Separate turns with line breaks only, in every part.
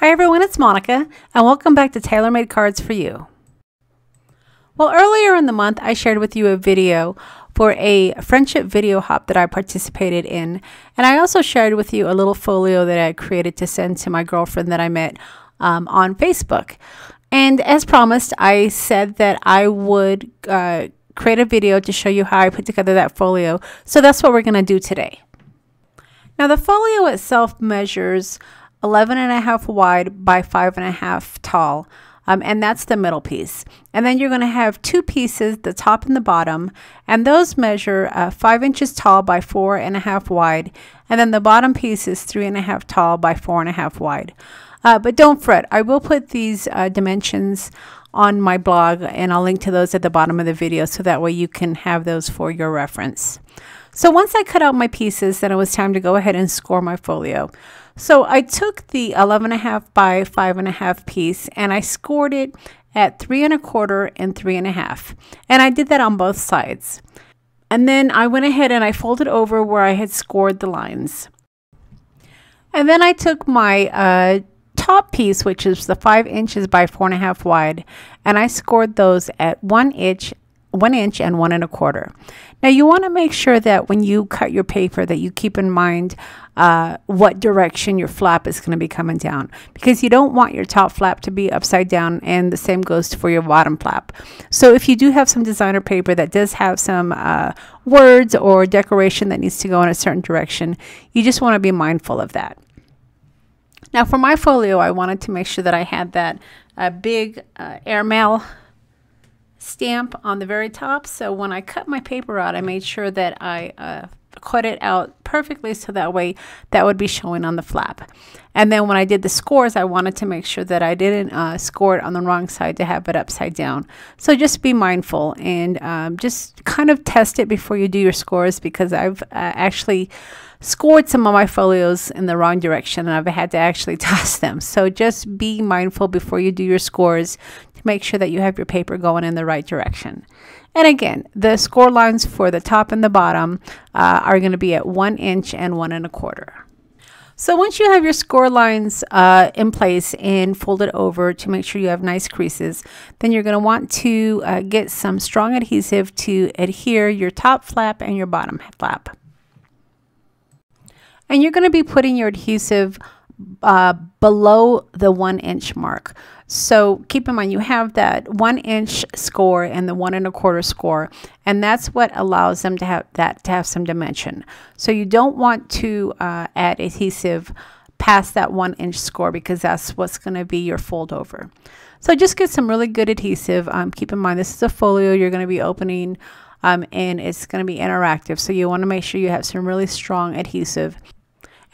Hi everyone, it's Monica, and welcome back to Tailor-Made Cards for You. Well, earlier in the month, I shared with you a video for a friendship video hop that I participated in, and I also shared with you a little folio that I created to send to my girlfriend that I met on Facebook. And as promised, I said that I would create a video to show you how I put together that folio, so that's what we're going to do today. Now, the folio itself measures 11.5 wide by 5.5 tall, and that's the middle piece. And then you're going to have two pieces, the top and the bottom, and those measure 5 inches tall by 4.5 wide, and then the bottom piece is 3.5 tall by 4.5 wide. But don't fret, I will put these dimensions on my blog, and I'll link to those at the bottom of the video so that way you can have those for your reference. So once I cut out my pieces, then it was time to go ahead and score my folio. So I took the 11.5 by 5.5 piece and I scored it at 3.25 and 3.5. And I did that on both sides. And then I went ahead and I folded over where I had scored the lines. And then I took my top piece, which is the 5 inches by 4.5 wide, and I scored those at 1 inch and 1.25. Now you want to make sure that when you cut your paper that you keep in mind what direction your flap is going to be coming down, because you don't want your top flap to be upside down, and the same goes for your bottom flap. So if you do have some designer paper that does have some words or decoration that needs to go in a certain direction, you just want to be mindful of that. Now for my folio, I wanted to make sure that I had that big airmail stamp on the very top. So when I cut my paper out, I made sure that I cut it out perfectly so that way that would be showing on the flap. And then when I did the scores, I wanted to make sure that I didn't score it on the wrong side to have it upside down. So just be mindful and just kind of test it before you do your scores, because I've actually scored some of my folios in the wrong direction and I've had to actually toss them. So just be mindful before you do your scores to make sure that you have your paper going in the right direction. And again, the score lines for the top and the bottom are going to be at 1 inch and 1.25. So once you have your score lines in place and folded over to make sure you have nice creases, then you're going to want to get some strong adhesive to adhere your top flap and your bottom flap. And you're going to be putting your adhesive below the 1 inch mark. So keep in mind you have that 1 inch score and the 1.25 score, and that's what allows them to have some dimension. So you don't want to add adhesive past that 1 inch score, because that's what's going to be your fold over. So just get some really good adhesive. Keep in mind this is a folio you're going to be opening, and it's going to be interactive, so you want to make sure you have some really strong adhesive.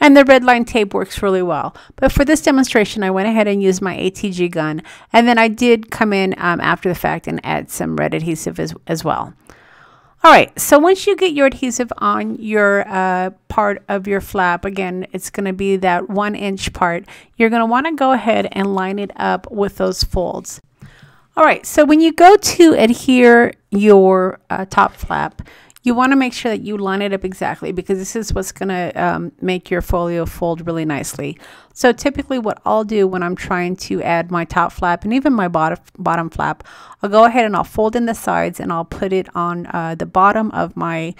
And the red line tape works really well. But for this demonstration, I went ahead and used my ATG gun. And then I did come in after the fact and add some red adhesive as well. All right, so once you get your adhesive on your part of your flap, again, it's going to be that 1 inch part. You're going to want to go ahead and line it up with those folds. All right, so when you go to adhere your top flap, you want to make sure that you line it up exactly, because this is what's going to make your folio fold really nicely. So typically what I'll do when I'm trying to add my top flap and even my bottom flap, I'll go ahead and I'll fold in the sides and I'll put it on the bottom of my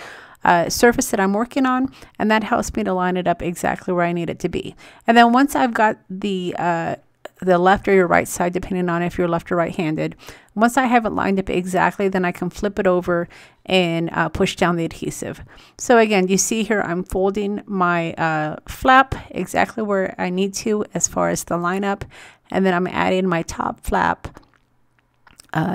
surface that I'm working on, and that helps me to line it up exactly where I need it to be. And then once I've got the left or your right side, depending on if you're left or right-handed. Once I have it lined up exactly, then I can flip it over and push down the adhesive. So again, you see here I'm folding my flap exactly where I need to as far as the lineup, and then I'm adding my top flap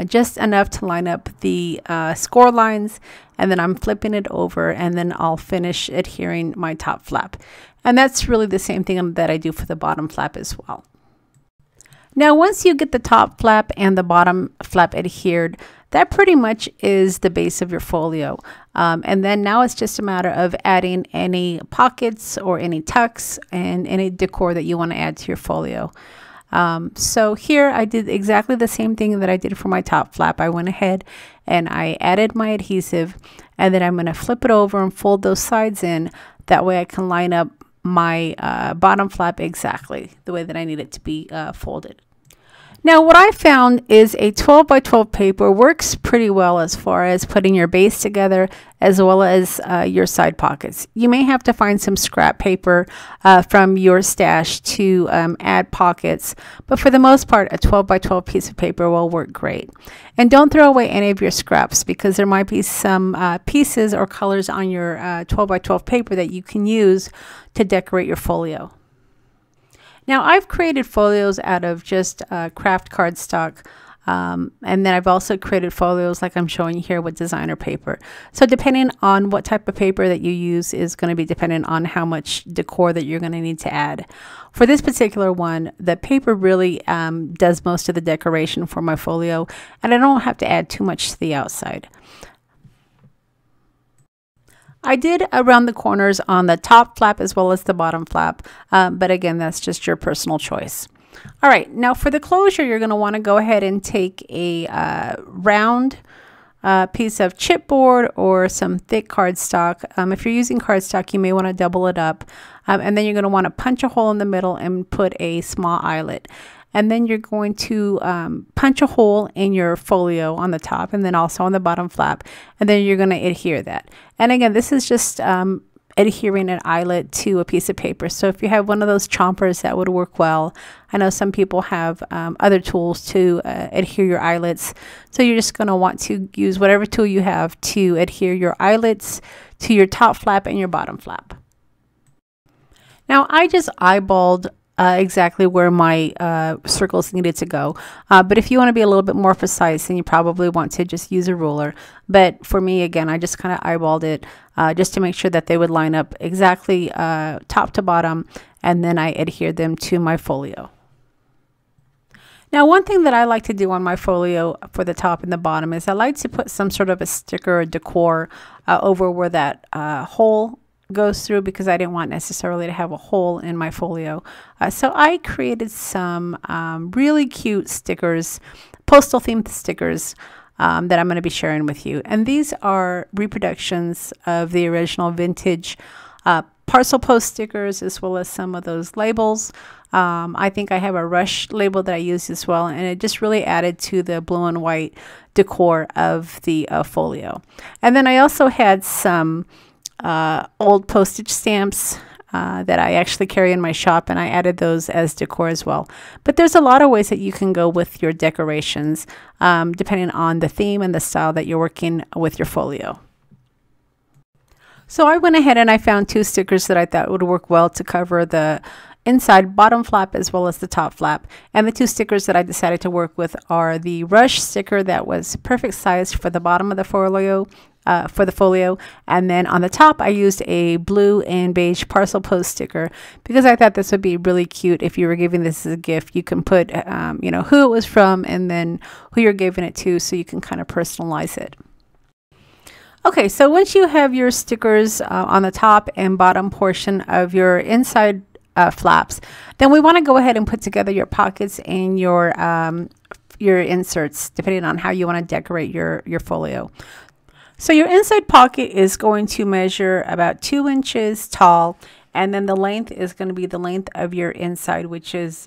just enough to line up the score lines, and then I'm flipping it over, and then I'll finish adhering my top flap. And that's really the same thing that I do for the bottom flap as well. Now, once you get the top flap and the bottom flap adhered, that pretty much is the base of your folio. And then now it's just a matter of adding any pockets or any tucks and any decor that you want to add to your folio. So here I did exactly the same thing that I did for my top flap. I went ahead and I added my adhesive, and then I'm going to flip it over and fold those sides in. That way I can line up my bottom flap exactly the way that I need it to be folded. Now what I found is a 12 by 12 paper works pretty well as far as putting your base together as well as your side pockets. You may have to find some scrap paper from your stash to add pockets, but for the most part a 12 by 12 piece of paper will work great. And don't throw away any of your scraps, because there might be some pieces or colors on your 12 by 12 paper that you can use to decorate your folio. Now I've created folios out of just craft cardstock, and then I've also created folios like I'm showing you here with designer paper. So depending on what type of paper that you use is going to be dependent on how much decor that you're going to need to add. For this particular one, the paper really does most of the decoration for my folio, and I don't have to add too much to the outside. I did around the corners on the top flap as well as the bottom flap, but again, that's just your personal choice. All right, now for the closure, you're going to want to go ahead and take a round piece of chipboard or some thick cardstock. If you're using cardstock, you may want to double it up, and then you're going to want to punch a hole in the middle and put a small eyelet. And then you're going to punch a hole in your folio on the top and then also on the bottom flap. And then you're going to adhere that. And again, this is just adhering an eyelet to a piece of paper. So if you have one of those chompers, that would work well. I know some people have other tools to adhere your eyelets. So you're just going to want to use whatever tool you have to adhere your eyelets to your top flap and your bottom flap. Now I just eyeballed exactly where my circles needed to go, but if you want to be a little bit more precise, then you probably want to just use a ruler. But for me, again, I just kind of eyeballed it just to make sure that they would line up exactly top to bottom, and then I adhered them to my folio. Now, one thing that I like to do on my folio for the top and the bottom is I like to put some sort of a sticker or decor over where that hole goes through, because I didn't want necessarily to have a hole in my folio. So I created some really cute stickers, postal themed stickers that I'm going to be sharing with you. And these are reproductions of the original vintage parcel post stickers, as well as some of those labels. I think I have a Rush label that I used as well, and it just really added to the blue and white decor of the folio. And then I also had some old postage stamps that I actually carry in my shop, and I added those as decor as well. But there's a lot of ways that you can go with your decorations depending on the theme and the style that you're working with your folio. So I went ahead and I found two stickers that I thought would work well to cover the inside bottom flap as well as the top flap. And the two stickers that I decided to work with are the Rush sticker that was perfect size for the bottom of the folio, and then on the top I used a blue and beige parcel post sticker, because I thought this would be really cute if you were giving this as a gift. You can put you know, who it was from and then who you're giving it to, so you can kind of personalize it. Okay, so once you have your stickers on the top and bottom portion of your inside flaps, then we want to go ahead and put together your pockets and your inserts, depending on how you want to decorate your folio. So your inside pocket is going to measure about 2 inches tall, and then the length is going to be the length of your inside, which is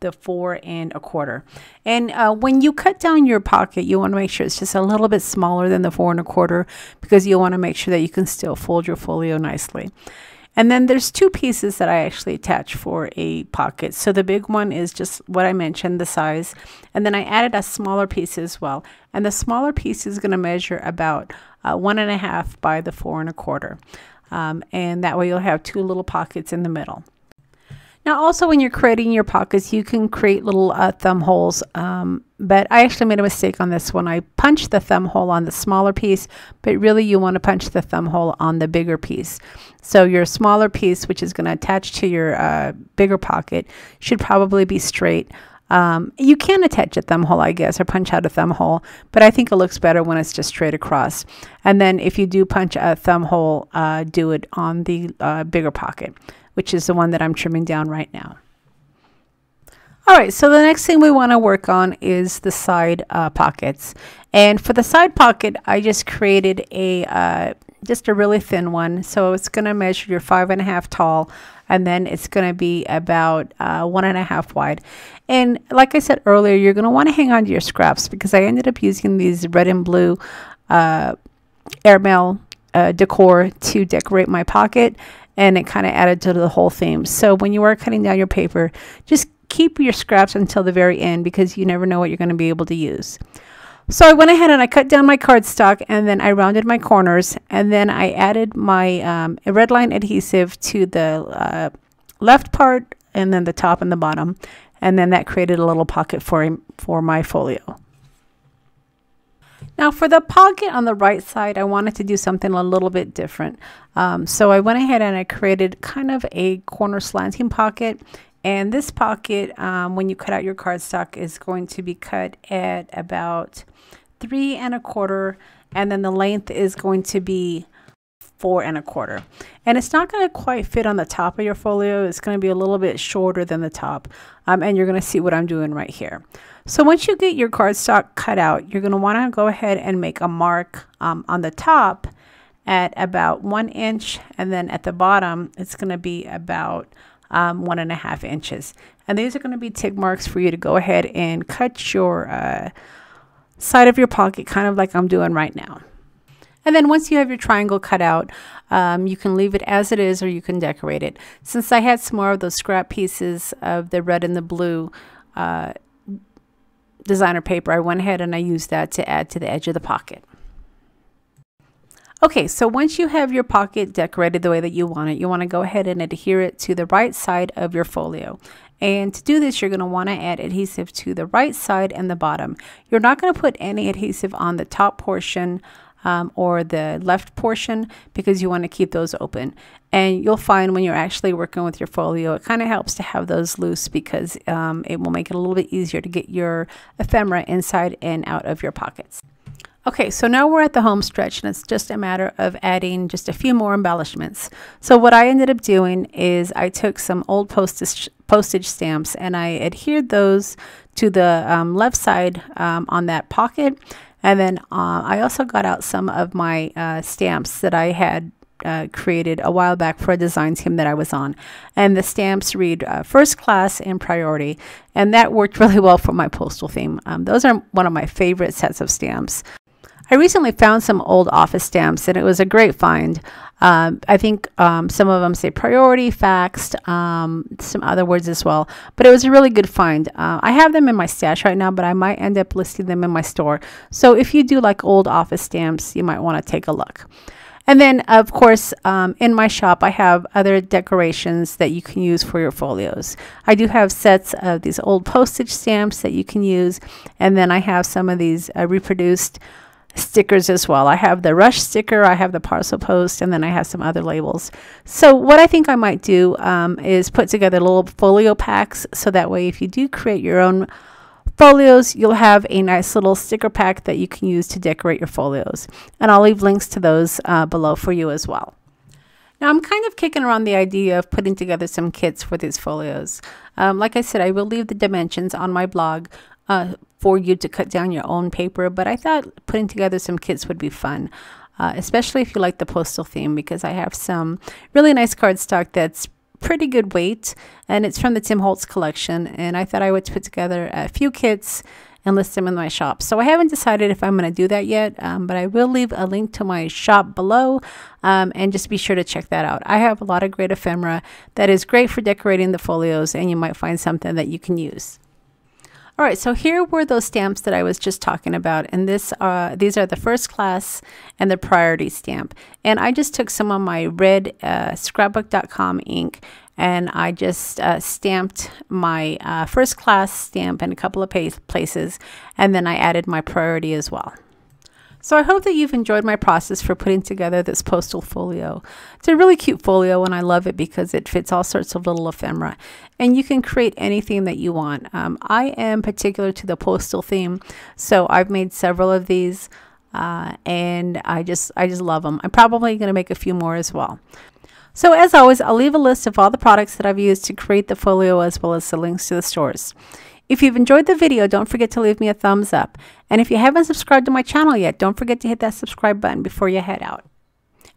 the 4 1/4. And when you cut down your pocket, you want to make sure it's just a little bit smaller than the 4 1/4, because you want to make sure that you can still fold your folio nicely. And then there's two pieces that I actually attach for a pocket. So the big one is just what I mentioned, the size. And then I added a smaller piece as well. And the smaller piece is going to measure about 1 1/2 by the 4 1/4. And that way you'll have two little pockets in the middle. Now also, when you're creating your pockets, you can create little thumb holes, but I actually made a mistake on this one. I punched the thumb hole on the smaller piece, but really you want to punch the thumb hole on the bigger piece. So your smaller piece, which is going to attach to your bigger pocket, should probably be straight. You can attach a thumb hole, I guess, or punch out a thumb hole, but I think it looks better when it's just straight across. And then if you do punch a thumb hole, do it on the bigger pocket, which is the one that I'm trimming down right now. All right, so the next thing we want to work on is the side pockets. And for the side pocket, I just created a just a really thin one. So it's going to measure your 5.5 tall, and then it's going to be about 1.5 wide. And like I said earlier, you're going to want to hang on to your scraps, because I ended up using these red and blue airmail decor to decorate my pocket, and it kind of added to the whole theme. So when you are cutting down your paper, just keep your scraps until the very end, because you never know what you're going to be able to use. So I went ahead and I cut down my cardstock, and then I rounded my corners, and then I added my red line adhesive to the left part, and then the top and the bottom, and then that created a little pocket for my folio. Now for the pocket on the right side, I wanted to do something a little bit different. So I went ahead and I created kind of a corner slanting pocket. And this pocket, when you cut out your cardstock, is going to be cut at about 3 1/4, and then the length is going to be 4 1/4. And it's not going to quite fit on the top of your folio. It's going to be a little bit shorter than the top, and you're going to see what I'm doing right here. So once you get your cardstock cut out, you're going to want to go ahead and make a mark on the top at about 1 inch, and then at the bottom it's going to be about 1.5 inches. And these are going to be tick marks for you to go ahead and cut your side of your pocket, kind of like I'm doing right now. And then once you have your triangle cut out, you can leave it as it is, or you can decorate it. Since I had some more of those scrap pieces of the red and the blue designer paper, I went ahead and I used that to add to the edge of the pocket. Okay, so once you have your pocket decorated the way that you want to go ahead and adhere it to the right side of your folio. And to do this, you're going to want to add adhesive to the right side and the bottom. You're not going to put any adhesive on the top portion or the left portion, because you want to keep those open. And you'll find when you're actually working with your folio, it kind of helps to have those loose, because it will make it a little bit easier to get your ephemera inside and out of your pockets. Okay, so now we're at the home stretch, and it's just a matter of adding just a few more embellishments. So what I ended up doing is I took some old postage stamps, and I adhered those to the left side on that pocket. And then I also got out some of my stamps that I had created a while back for a design team that I was on. And the stamps read first class and priority, and that worked really well for my postal theme. Those are one of my favorite sets of stamps. I recently found some old office stamps, and it was a great find. I think some of them say priority, faxed, some other words as well. But it was a really good find. I have them in my stash right now, but I might end up listing them in my store. So if you do like old office stamps, you might want to take a look. And then, of course, in my shop, I have other decorations that you can use for your folios. I do have sets of these old postage stamps that you can use. And then I have some of these reproduced stickers as well. I have the Rush sticker, I have the Parcel Post, and then I have some other labels. So what I think I might do is put together little folio packs, so that way if you do create your own folios, you'll have a nice little sticker pack that you can use to decorate your folios. And I'll leave links to those below for you as well. Now I'm kind of kicking around the idea of putting together some kits for these folios. Like I said, I will leave the dimensions on my blog for you to cut down your own paper, but I thought putting together some kits would be fun, especially if you like the postal theme, because I have some really nice cardstock that's pretty good weight, and it's from the Tim Holtz collection, and I thought I would put together a few kits and list them in my shop. So I haven't decided if I'm going to do that yet, but I will leave a link to my shop below, and just be sure to check that out. I have a lot of great ephemera that is great for decorating the folios, and you might find something that you can use. All right, so here were those stamps that I was just talking about, and these are the first class and the priority stamp. And I just took some of my red scrapbook.com ink, and I just stamped my first class stamp in a couple of places, and then I added my priority as well. So I hope that you've enjoyed my process for putting together this postal folio. It's a really cute folio, and I love it because it fits all sorts of little ephemera, and you can create anything that you want. I am particular to the postal theme, so I've made several of these, and I just love them. I'm probably going to make a few more as well. So as always, I'll leave a list of all the products that I've used to create the folio, as well as the links to the stores. If you've enjoyed the video, don't forget to leave me a thumbs up. And if you haven't subscribed to my channel yet, don't forget to hit that subscribe button before you head out.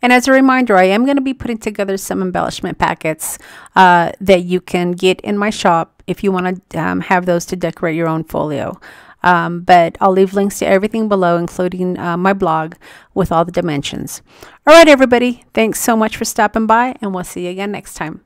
And as a reminder, I am going to be putting together some embellishment packets that you can get in my shop if you want to have those to decorate your own folio. But I'll leave links to everything below, including my blog with all the dimensions. All right, everybody. Thanks so much for stopping by, and we'll see you again next time.